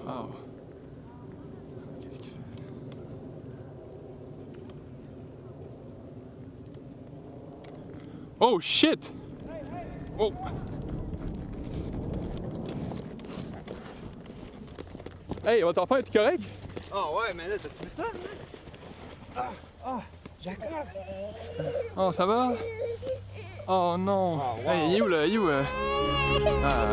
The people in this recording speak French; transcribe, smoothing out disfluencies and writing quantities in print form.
Oh. Qu'est-ce qu'il fait? Oh shit! Oh! Hey, votre enfant est-tu correct? Ah ouais, mais là, t'as-tu vu ça? Jacob! Oh, ça va? Oh non! Oh, wow. Hey, il est où là? Il est où? Ah.